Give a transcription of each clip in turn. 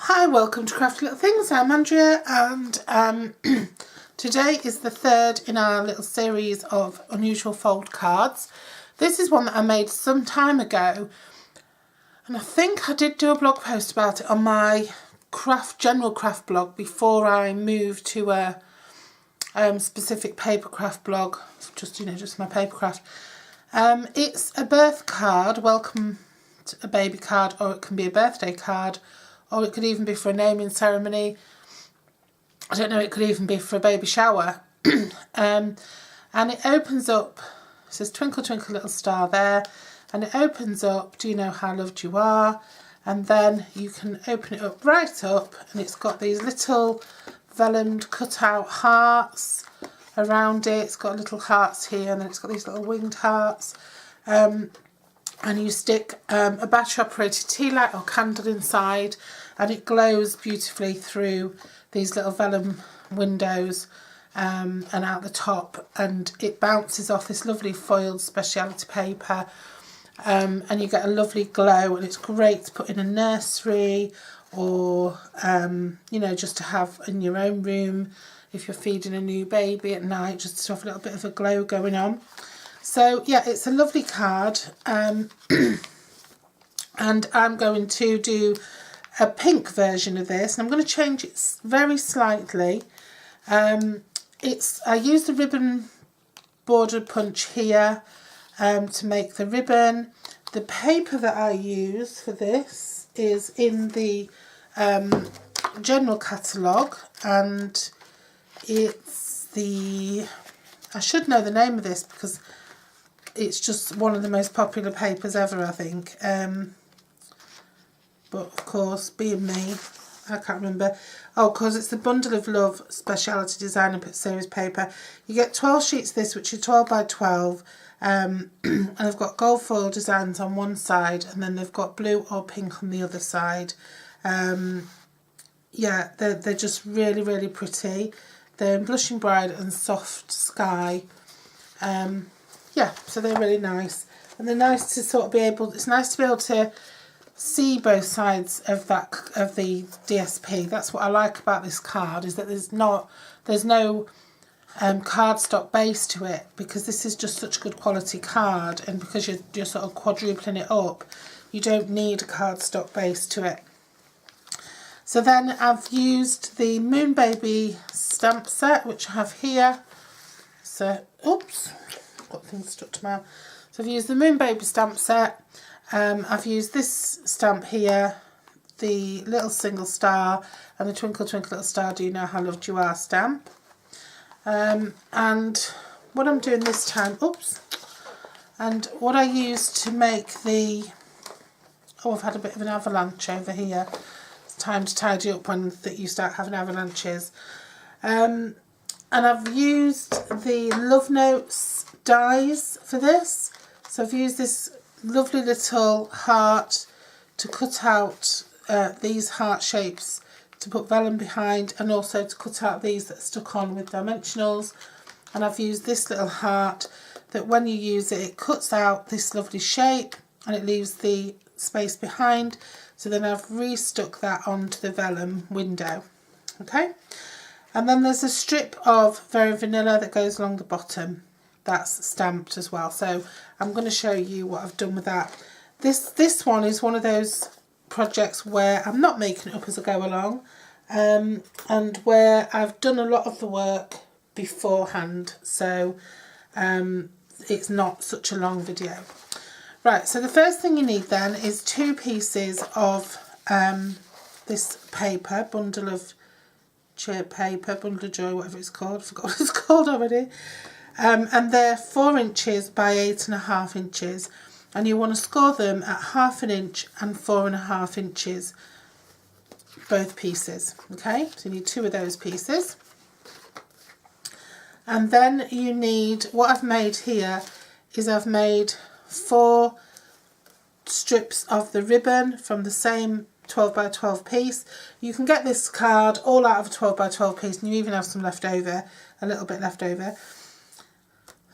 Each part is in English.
Hi, welcome to Crafty Little Things. I'm Andrea, and today is the third in our little series of unusual fold cards. This is one that I made some time ago, and I think I did do a blog post about it on my general craft blog before I moved to a specific paper craft blog, just my paper craft. It's a birth card, welcome to a baby card, or it can be a birthday card, or it could even be for a naming ceremony. I don't know, it could even be for a baby shower. And it opens up, it says twinkle twinkle little star there, and it opens up, do you know how loved you are? And then you can open it up right up, and it's got these little vellum cut out hearts around it. It's got little hearts here, and then it's got these little winged hearts. And you stick a battery operated tea light or candle inside, and it glows beautifully through these little vellum windows and out the top, and it bounces off this lovely foiled speciality paper, and you get a lovely glow, and it's great to put in a nursery, or just to have in your own room if you're feeding a new baby at night, just to have a little bit of a glow going on. So yeah, it's a lovely card, and I'm going to do a pink version of this, and I'm going to change it very slightly. I used the ribbon border punch here to make the ribbon. The paper that I use for this is in the general catalogue, and it's I should know the name of this because it's just one of the most popular papers ever, I think. But of course, being me, I can't remember. Oh, because it's the Bundle of Love Speciality Designer Series paper. You get 12 sheets of this, which are 12 by 12. And they've got gold foil designs on one side, and then they've got blue or pink on the other side. Yeah, they're just really, really pretty. They're in Blushing Bride and Soft Sky. Yeah, so they're really nice, and they're nice to sort of be able. It's nice to be able to see both sides of the DSP. That's what I like about this card, is that there's no cardstock base to it, because this is just such good quality card, and because you're sort of quadrupling it up, you don't need a cardstock base to it. So then I've used the Moon Baby stamp set, which I have here. So, oops, got things stuck to my arm. So I've used the Moon Baby stamp set. I've used this stamp here, the little single star, and the Twinkle Twinkle Little Star, Do You Know How Loved You Are stamp. And what I'm doing this time, and what I used to make I've had a bit of an avalanche over here. It's time to tidy up when you start having avalanches. And I've used the Love Notes dies for this. So I've used this lovely little heart to cut out these heart shapes to put vellum behind, and also to cut out these that are stuck on with dimensionals. And I've used this little heart that when you use it, it cuts out this lovely shape and it leaves the space behind. So then I've restuck that onto the vellum window. Okay, and then there's a strip of Very Vanilla that goes along the bottom. That's stamped as well. So I'm going to show you what I've done with that. This one is one of those projects where I'm not making it up as I go along, and where I've done a lot of the work beforehand, so it's not such a long video. Right, so the first thing you need then is 2 pieces of this paper, bundle of paper, bundle of joy, whatever it's called. I forgot what it's called already. And they're 4 inches by 8.5 inches, and you want to score them at 1/2 inch and 4.5 inches, both pieces. Okay, so you need 2 of those pieces. And then you need, what I've made here is I've made 4 strips of the ribbon from the same 12 by 12 piece. You can get this card all out of a 12 by 12 piece, and you even have some left over, a little bit left over.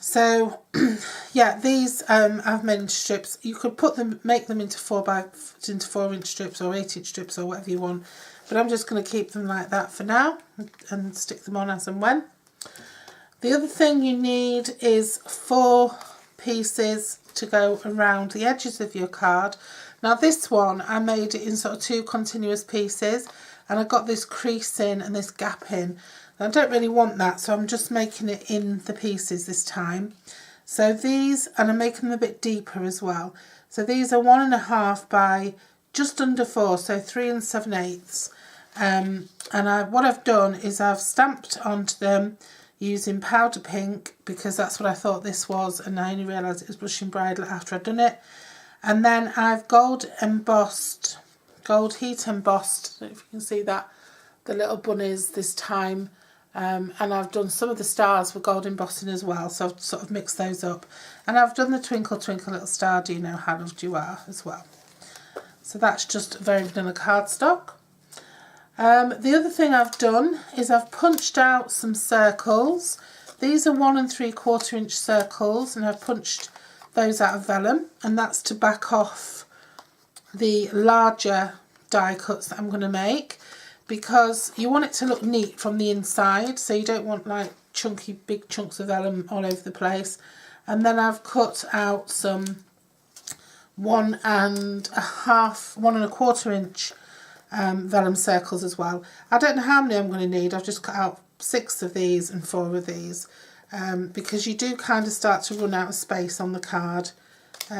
So yeah, these I've made into strips. You could make them into 4 inch strips or 8 inch strips or whatever you want. but I'm just going to keep them like that for now and stick them on as and when. The other thing you need is 4 pieces to go around the edges of your card. Now this one, I made it in sort of 2 continuous pieces, and I got this crease in and this gap in. I don't really want that, so I'm just making it in the pieces this time. So these, and I'm making them a bit deeper as well. So these are 1.5 by just under 4, so 3 7/8. And what I've done is I've stamped onto them using powder pink, because that's what I thought this was, and I only realised it was blushing bridal after I'd done it. And then I've gold heat embossed, I don't know if you can see that, the little bunnies this time. And I've done some of the stars with gold embossing as well, so I've sort of mixed those up. And I've done the Twinkle Twinkle Little Star, Do You Know How Loved You Are as well. So that's just very vanilla cardstock. The other thing I've done is I've punched out some circles. These are 1 3/4 inch circles, and I've punched those out of vellum, and that's to back off the larger die cuts that I'm going to make, because you want it to look neat from the inside, so you don't want like chunky big chunks of vellum all over the place. And then I've cut out some 1 1/4 inch vellum circles as well. I don't know how many I'm going to need. I've just cut out 6 of these and 4 of these, because you do kind of start to run out of space on the card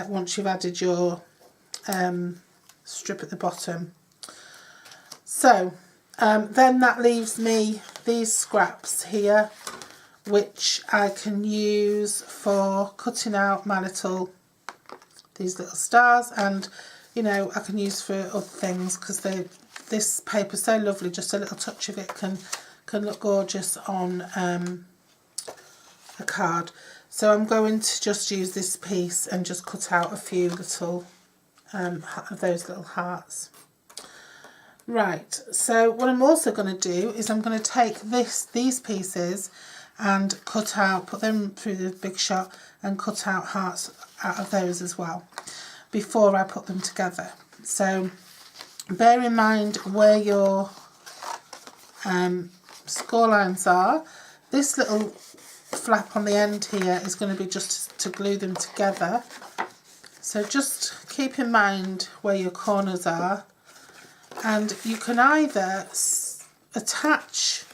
once you've added your strip at the bottom. So then that leaves me these scraps here, which I can use for cutting out these little stars, and you know, I can use for other things, because this paper's so lovely. Just a little touch of it can look gorgeous on a card. So I'm going to just use this piece and just cut out a few little of those little hearts. Right, so what I'm also going to do is I'm going to take these pieces and put them through the Big Shot and cut out hearts out of those as well before I put them together. So bear in mind where your score lines are. This little flap on the end here is going to be just to glue them together. So just keep in mind where your corners are, and you can either attach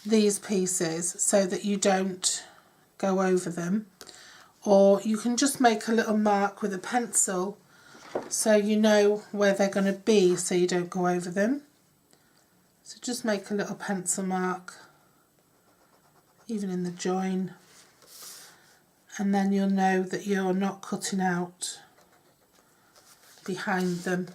these pieces so that you don't go over them, or you can just make a little mark with a pencil so you know where they're going to be, so you don't go over them. So just make a little pencil mark even in the join, and then you'll know that you're not cutting out behind them.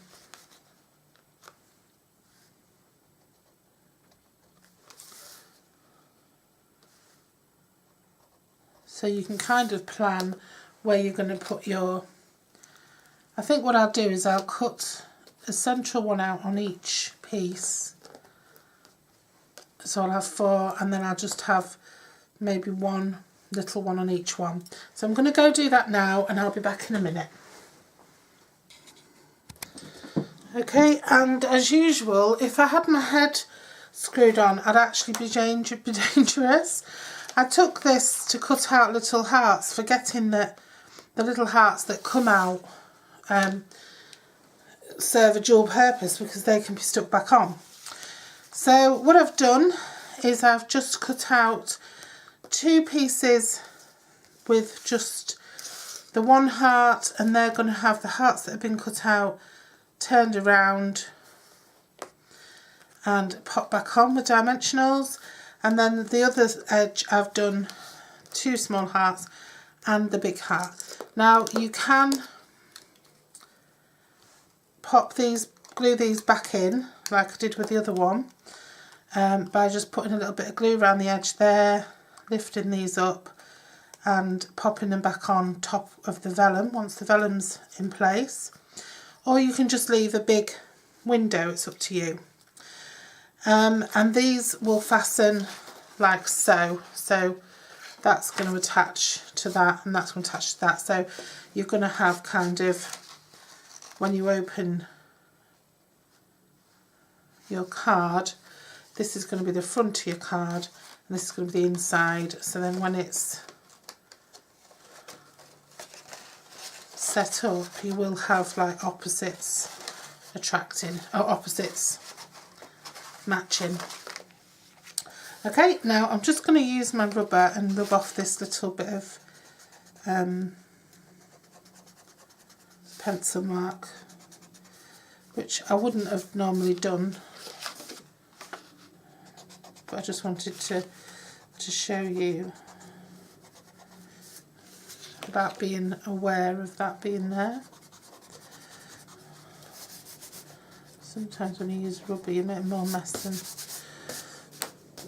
So you can kind of plan where you're going to put your... I think what I'll do is I'll cut a central one out on each piece. So I'll have 4, and then I'll just have maybe 1 little one on each one. So I'm going to go do that now, and I'll be back in a minute. Okay, and as usual, if I had my head screwed on, I'd actually be dangerous. I took this to cut out little hearts, forgetting that the little hearts that come out serve a dual purpose, because they can be stuck back on. So what I've done is I've just cut out 2 pieces with just the 1 heart, and they're going to have the hearts that have been cut out turned around and pop back on with dimensionals. And then the other edge I've done 2 small hearts and the big heart. Now you can glue these back in like I did with the other one, by just putting a little bit of glue around the edge there, lifting these up and popping them back on top of the vellum once the vellum's in place. Or you can just leave a big window, it's up to you. And these will fasten like so. So that's going to attach to that, and that's going to attach to that. So you're going to have kind of, when you open your card, this is going to be the front of your card and this is going to be the inside. So then when it's set up, you will have like opposites attracting, or opposites matching. Okay, now I'm just going to use my rubber and rub off this little bit of pencil mark, which I wouldn't have normally done, but I just wanted to show you about being aware of that being there. Sometimes when you use rubber you make more mess than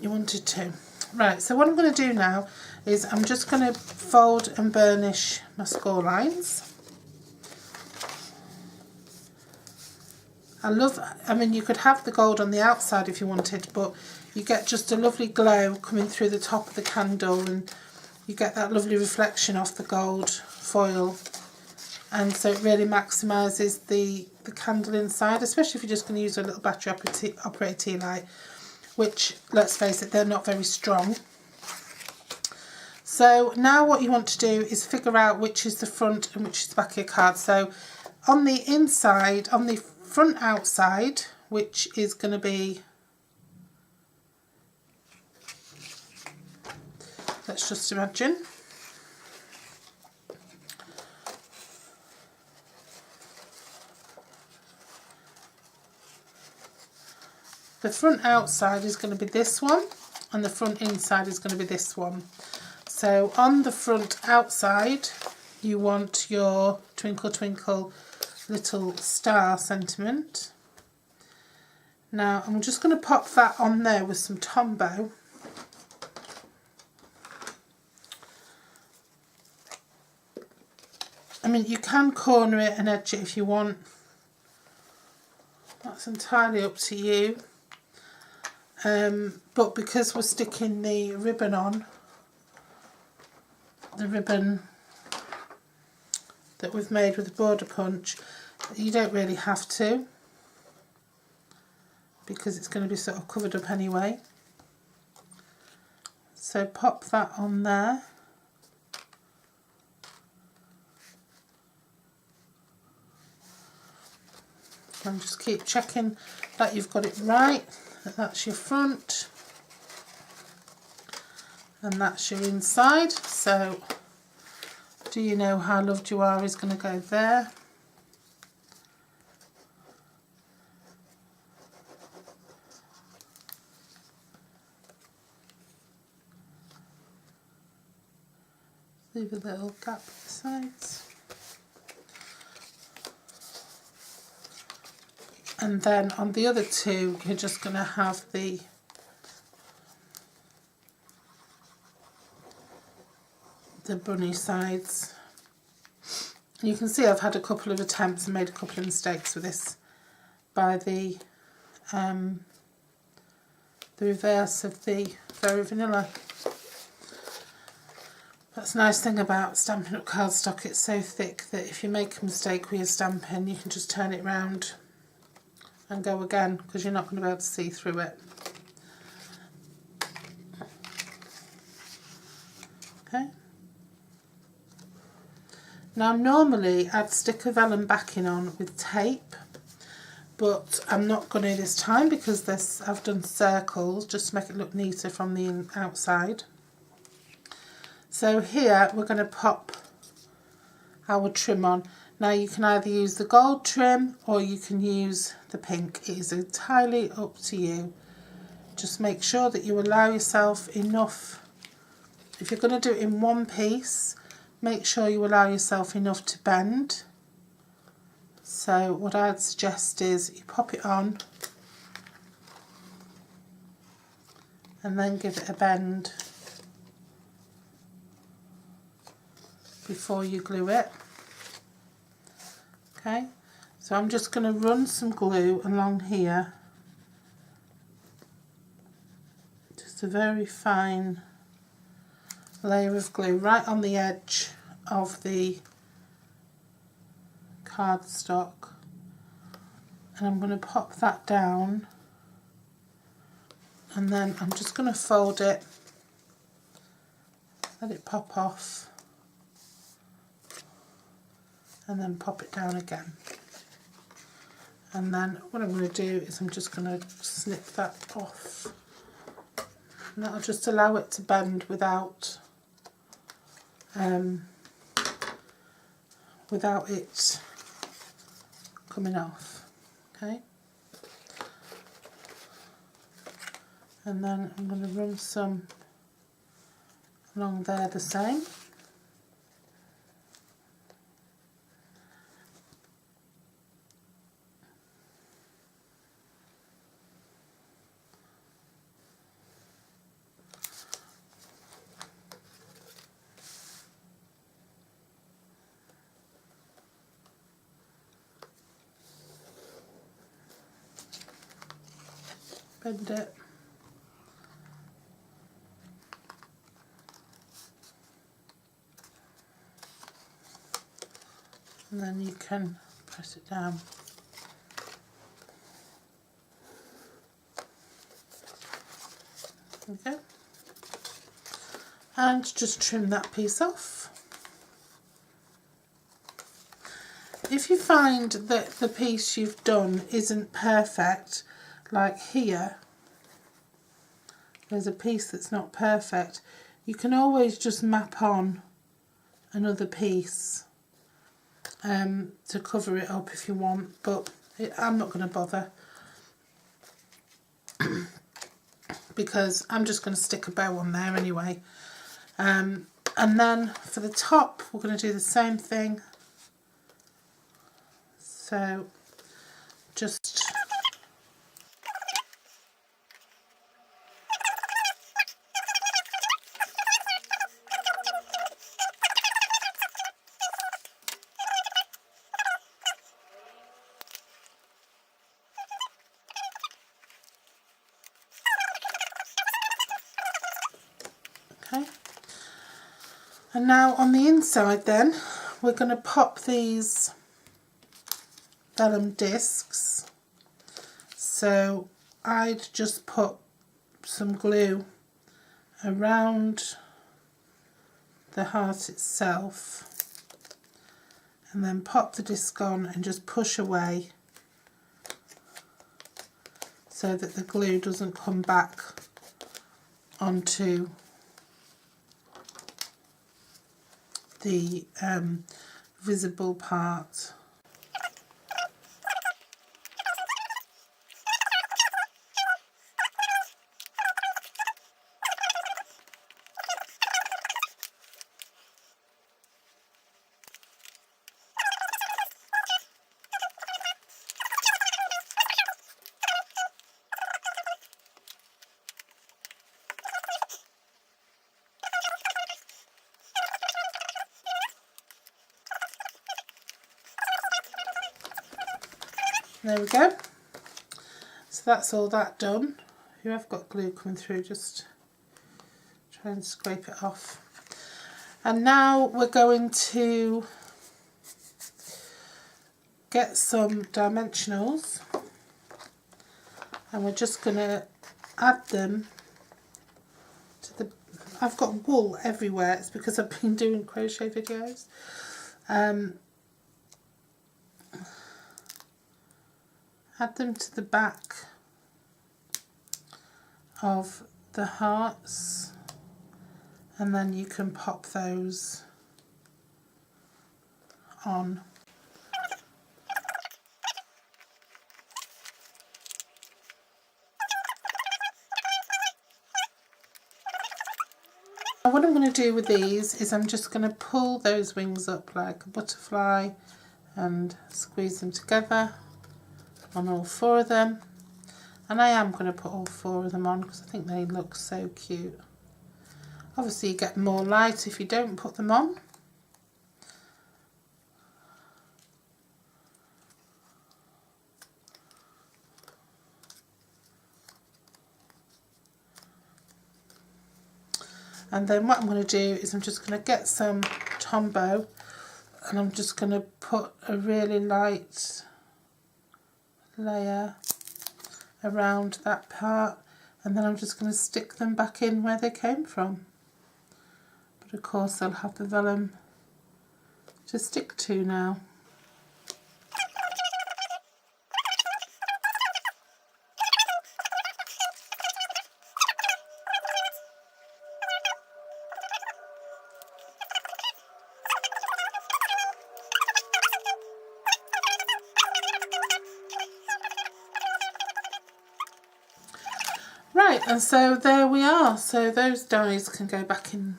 you wanted to. Right, so what I'm going to do now is I'm just going to fold and burnish my score lines. I mean you could have the gold on the outside if you wanted, but you get just a lovely glow coming through the top of the candle and you get that lovely reflection off the gold foil, and so it really maximises the candle inside, especially if you're just going to use a little battery operated tea light, which, let's face it, they're not very strong. So now what you want to do is figure out which is the front and which is the back of your card. So on the inside, on the front outside, which is going to be, let's just imagine, the front outside is going to be this one and the front inside is going to be this one. So on the front outside you want your twinkle twinkle little star sentiment. Now I'm just going to pop that on there with some Tombow. I mean you can corner it and edge it if you want, that's entirely up to you. But because we're sticking the ribbon on, the ribbon that we've made with the border punch, you don't really have to, because it's going to be sort of covered up anyway. So pop that on there. And just keep checking that you've got it right. That's your front and that's your inside. So do you know how loved you are is going to go there. Leave a little gap at the sides. And then on the other two, you're just going to have the bunny sides. You can see I've had a couple of attempts and made a couple of mistakes with this by the reverse of the Very Vanilla. That's a nice thing about Stampin' Up! Cardstock, it's so thick that if you make a mistake with your stamping, you can just turn it round and go again, because you're not going to be able to see through it. Okay. Now normally I'd stick a vellum backing on with tape, but I'm not going to this time because I've done circles just to make it look neater from the outside. So here we're going to pop our trim on. Now you can either use the gold trim or you can use the pink. It is entirely up to you. Just make sure that you allow yourself enough. If you're going to do it in one piece, make sure you allow yourself enough to bend. So what I'd suggest is you pop it on and then give it a bend before you glue it. Okay, so I'm just going to run some glue along here, just a very fine layer of glue right on the edge of the cardstock, and I'm going to pop that down and then I'm just going to fold it, let it pop off, and then pop it down again. And then what I'm going to do is I'm just going to snip that off, and that'll just allow it to bend without it coming off. Okay, and then I'm going to run some along there the same. Bend it. And then you can press it down. Okay. And just trim that piece off. If you find that the piece you've done isn't perfect, like here, there's a piece that's not perfect, you can always just map on another piece to cover it up if you want, but I'm not going to bother because I'm just going to stick a bow on there anyway. And then for the top we're going to do the same thing. So just okay. And now on the inside then we're going to pop these vellum discs. So I'd just put some glue around the heart itself and then pop the disc on and just push away so that the glue doesn't come back onto the visible part. There we go. So that's all that done. If you have got glue coming through, just try and scrape it off. And now we're going to get some dimensionals and we're just going to add them to the... I've got wool everywhere, it's because I've been doing crochet videos. Add them to the back of the hearts and then you can pop those on. Now what I'm going to do with these is I'm just going to pull those wings up like a butterfly and squeeze them together on all four of them, and I am going to put all four of them on because I think they look so cute. Obviously you get more light if you don't put them on. And then what I'm going to do is I'm just going to get some Tombow and I'm just going to put a really light layer around that part, and then I'm just going to stick them back in where they came from. But of course I'll have the vellum to stick to now. Right, and so there we are. So those dies can go back in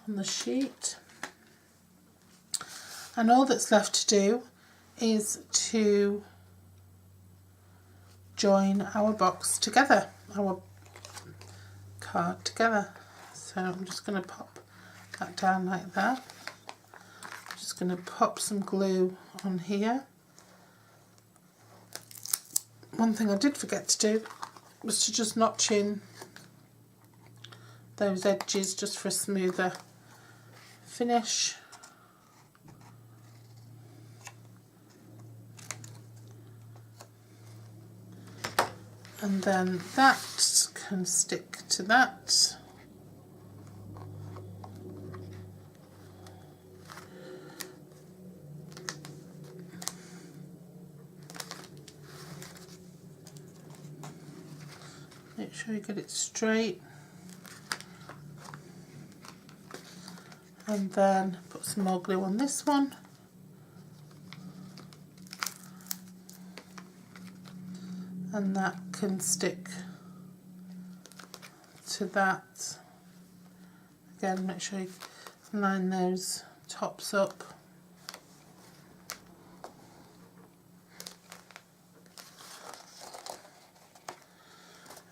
on the sheet. And all that's left to do is to join our box together, our card together. So I'm just going to pop that down like that. I'm just going to pop some glue on here. One thing I did forget to do was to just notch in those edges just for a smoother finish. And then that can stick to that. Make sure you get it straight. And then put some more glue on this one. And that can stick to that. Again, make sure you line those tops up.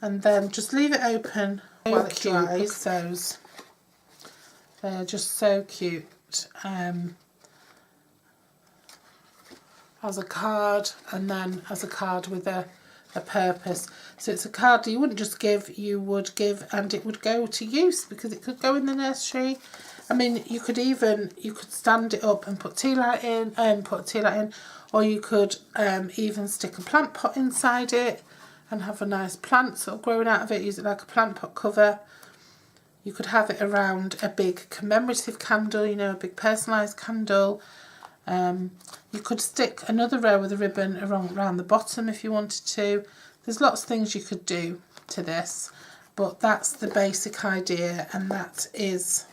And then just leave it open while it dries. Those, they're just so cute as a card, and then as a card with a purpose. So it's a card that you wouldn't just give, you would give and it would go to use, because it could go in the nursery. I mean, you could stand it up and put tea light in, or you could even stick a plant pot inside it and have a nice plant sort of growing out of it, use it like a plant pot cover. You could have it around a big commemorative candle, you know, a big personalised candle. You could stick another row of the ribbon around the bottom if you wanted to. There's lots of things you could do to this, but that's the basic idea, and that is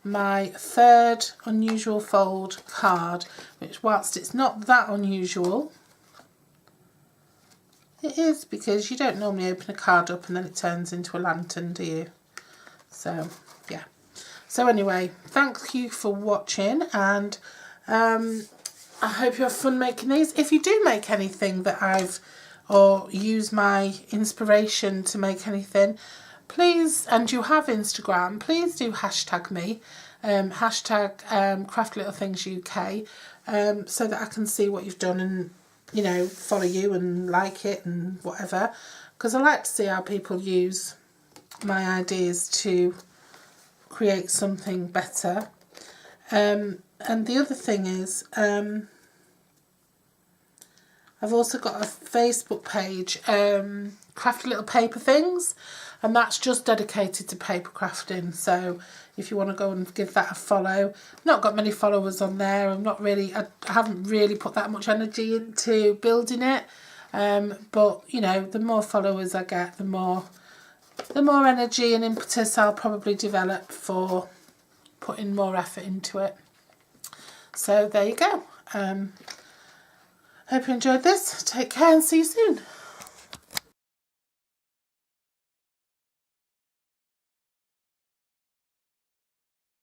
my third unusual fold card, which, whilst it's not that unusual, it is, because you don't normally open a card up and then it turns into a lantern, do you? So yeah. So anyway, thank you for watching, and I hope you have fun making these. If you do make anything that or use my inspiration to make anything, please, and you have Instagram, please do hashtag me, hashtag craftlittlethings UK, so that I can see what you've done and, you know, follow you and like it and whatever, because I like to see how people use my ideas to create something better. And the other thing is, I've also got a Facebook page, Crafty Little Paper Things, and that's just dedicated to paper crafting. So if you want to go and give that a follow. I've not got many followers on there. I haven't really put that much energy into building it. But you know, the more followers I get, the more energy and impetus I'll probably develop for putting more effort into it. So there you go. Hope you enjoyed this. Take care and see you soon.